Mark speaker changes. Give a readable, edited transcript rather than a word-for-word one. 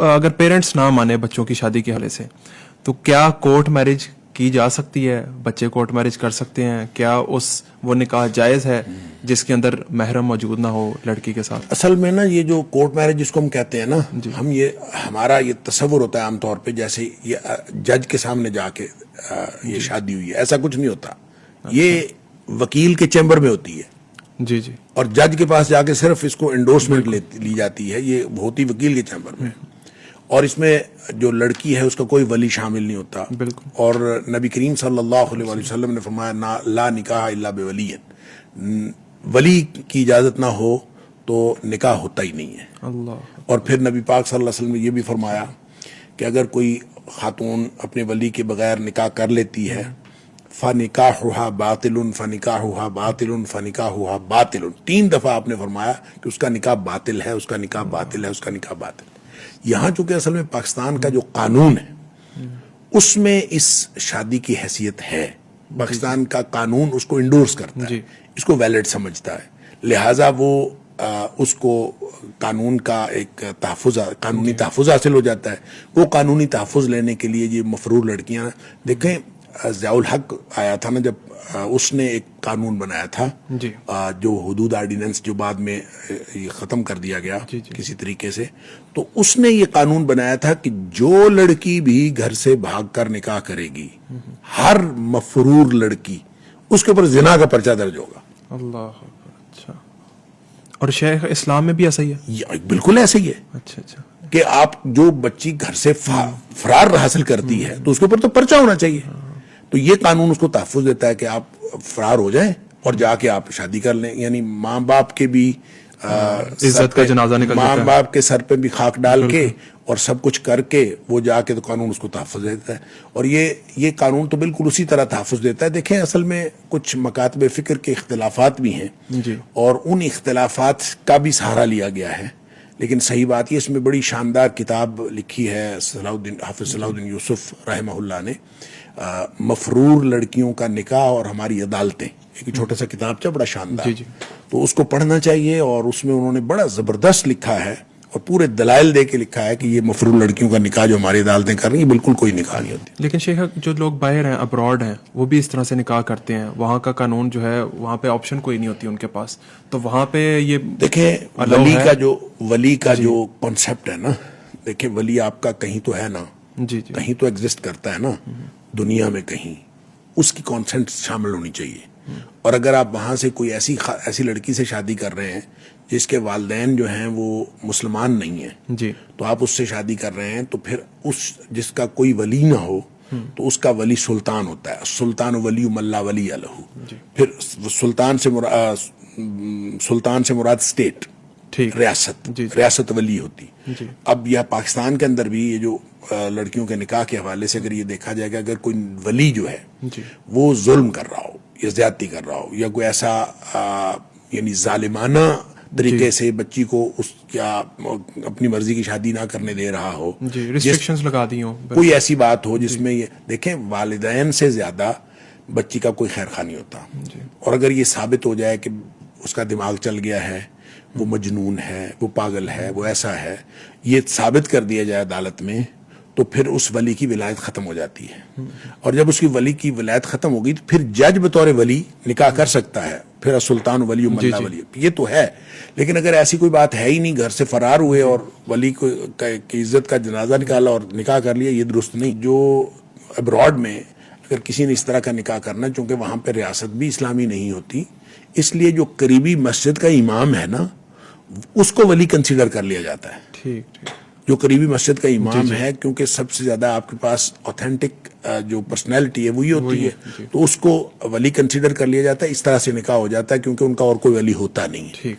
Speaker 1: اگر پیرنٹس نہ مانے بچوں کی شادی کے حوالے سے تو کیا کورٹ میرج کی جا سکتی ہے؟ بچے کورٹ میرج کر سکتے ہیں کیا؟ وہ نکاح جائز ہے جس کے اندر محرم موجود نہ ہو لڑکی کے ساتھ؟
Speaker 2: اصل میں نا یہ جو کورٹ میرج جس کو ہم کہتے ہیں نا، ہم ہمارا یہ تصور ہوتا ہے عام طور پہ جیسے یہ جج کے سامنے جا کے یہ شادی ہوئی ہے، ایسا کچھ نہیں ہوتا. یہ وکیل کے چیمبر میں ہوتی ہے
Speaker 1: جی جی،
Speaker 2: اور جج کے پاس جا کے صرف اس کو انڈورسمنٹ لی جاتی ہے. یہ ہوتی وکیل کے چیمبر میں، اور اس میں جو لڑکی ہے اس کا کوئی ولی شامل نہیں ہوتا.
Speaker 1: بالکل.
Speaker 2: اور نبی کریم صلی اللہ علیہ وسلم نے فرمایا لا نکاح الا بولی، ولی کی اجازت نہ ہو تو نکاح ہوتا ہی نہیں ہے.
Speaker 1: اللہ.
Speaker 2: اور پھر نبی پاک صلی اللہ علیہ وسلم نے یہ بھی فرمایا کہ اگر کوئی خاتون اپنے ولی کے بغیر نکاح کر لیتی ہے فَنِكَاحُهَا بَاطِلٌ فَنِكَاحُهَا بَاطِلٌ فَنِكَاحُهَا بَاطِلٌ، 3 دفعہ آپ نے فرمایا کہ اس کا نکاح باطل ہے، اس کا نکاح باطل ہے، اس کا نکاح باطل ہے. یہاں چونکہ اصل میں پاکستان کا جو قانون ہے اس میں اس شادی کی حیثیت ہے. پاکستان کا قانون اس کو انڈورس کرتا ہے، اس کو ویلڈ سمجھتا ہے، لہٰذا وہ اس کو قانون کا ایک تحفظ، قانونی تحفظ حاصل ہو جاتا ہے. وہ قانونی تحفظ لینے کے لیے یہ مفرور لڑکیاں، دیکھیں ضیاء الحق آیا تھا نا جب اس نے ایک قانون بنایا تھا جو حدود آرڈیننس جو بعد میں ختم کر دیا گیا کسی طریقے سے، تو اس نے یہ قانون بنایا تھا کہ جو لڑکی بھی گھر سے بھاگ کر نکاح کرے گی، ہر مفرور لڑکی، اس کے اوپر زنا کا پرچہ درج ہوگا.
Speaker 1: اللہ. اچھا. اور شیخ اسلام میں بھی ایسا ہی ہے؟
Speaker 2: بالکل ایسا ہی ہے.
Speaker 1: اچھا اچھا.
Speaker 2: کہ آپ جو بچی گھر سے فرار حاصل کرتی ہے تو اس کے اوپر تو پرچہ ہونا چاہیے. تو یہ قانون اس کو تحفظ دیتا ہے کہ آپ فرار ہو جائیں اور جا کے آپ شادی کر لیں. یعنی ماں باپ کے بھی
Speaker 1: عزت کا جنازہ نکل جاتا ہے،
Speaker 2: ماں باپ کے سر پہ بھی خاک ڈال کے اور سب کچھ کر کے وہ جا کے تو قانون اس کو تحفظ دیتا ہے. اور یہ قانون تو بالکل اسی طرح تحفظ دیتا ہے. دیکھیں اصل میں کچھ مکاتب فکر کے اختلافات بھی ہیں اور ان اختلافات کا بھی سہارا لیا گیا ہے، لیکن صحیح بات یہ اس میں بڑی شاندار کتاب لکھی ہے حافظ صلاح الدین یوسف رحمہ اللہ نے، مفرور لڑکیوں کا نکاح اور ہماری عدالتیں، ایک چھوٹا سا کتاب بڑا شاندار. تو اس کو پڑھنا چاہیے، اور اس میں انہوں نے بڑا زبردست لکھا ہے اور پورے دلائل دے کے لکھا ہے کہ یہ مفرور لڑکیوں کا نکاح جو ہماری عدالتیں کر رہی ہیں بالکل کوئی نکاح نہیں ہوتی.
Speaker 1: لیکن شیخ جو لوگ باہر ہیں، ابراڈ ہیں، وہ بھی اس طرح سے نکاح کرتے ہیں. وہاں کا قانون جو ہے وہاں پہ آپشن کوئی نہیں ہوتی ان کے پاس، تو وہاں پہ یہ
Speaker 2: دیکھیں ولی کا جو کانسیپٹ ہے نا، دیکھیں ولی آپ کا کہیں تو ہے نا، کہیں تو ایگزسٹ کرتا ہے نا دنیا میں، کہیں اس کی کانسنٹ شامل ہونی چاہیے. اور اگر آپ وہاں سے کوئی ایسی لڑکی سے شادی کر رہے ہیں جس کے والدین جو ہیں وہ مسلمان نہیں ہیں، تو آپ اس سے شادی کر رہے ہیں، تو پھر جس کا کوئی ولی نہ ہو تو اس کا ولی سلطان ہوتا ہے. سلطان ولی من لا ولی لہ. پھر سلطان سے مراد اسٹیٹ، ریاست ولی ہوتی. اب یہ پاکستان کے اندر بھی یہ جو لڑکیوں کے نکاح کے حوالے سے اگر یہ دیکھا جائے گا، اگر کوئی ولی جو ہے وہ ظلم کر رہا ہو یا زیادتی کر رہا ہو یا کوئی ایسا یعنی ظالمانہ طریقے سے بچی کو یا اپنی مرضی کی شادی نہ کرنے دے رہا ہو،
Speaker 1: ریسٹرکشنز لگا دی ہوں،
Speaker 2: کوئی ایسی بات ہو جس میں یہ دیکھیں والدین سے زیادہ بچی کا کوئی خیر خواہ نہیں ہوتا. اور اگر یہ ثابت ہو جائے کہ اس کا دماغ چل گیا ہے، وہ مجنون ہے، وہ پاگل ہے، وہ ایسا ہے، یہ ثابت کر دیا جائے عدالت میں، تو پھر اس ولی کی ولایت ختم ہو جاتی ہے. اور جب اس کی ولی کی ولایت ختم ہوگی تو پھر جج بطور ولی نکاح کر سکتا ہے. پھر سلطان ولی من لا ولی، یہ تو ہے. لیکن اگر ایسی کوئی بات ہے ہی نہیں، گھر سے فرار ہوئے اور ولی کی عزت کا جنازہ نکالا اور نکاح کر لیا، یہ درست نہیں. جو ابراڈ میں اگر کسی نے اس طرح کا نکاح کرنا، چونکہ وہاں پہ ریاست بھی اسلامی نہیں ہوتی، اس لیے جو قریبی مسجد کا امام ہے نا اس کو ولی کنسیڈر کر لیا جاتا ہے. جو قریبی مسجد کا امام ہے، کیونکہ سب سے زیادہ آپ کے پاس اوتھینٹک جو پرسنالٹی ہے وہی ہوتی ہے، تو اس کو ولی کنسیڈر کر لیا جاتا ہے. اس طرح سے نکاح ہو جاتا ہے کیونکہ ان کا اور کوئی ولی ہوتا نہیں ہے.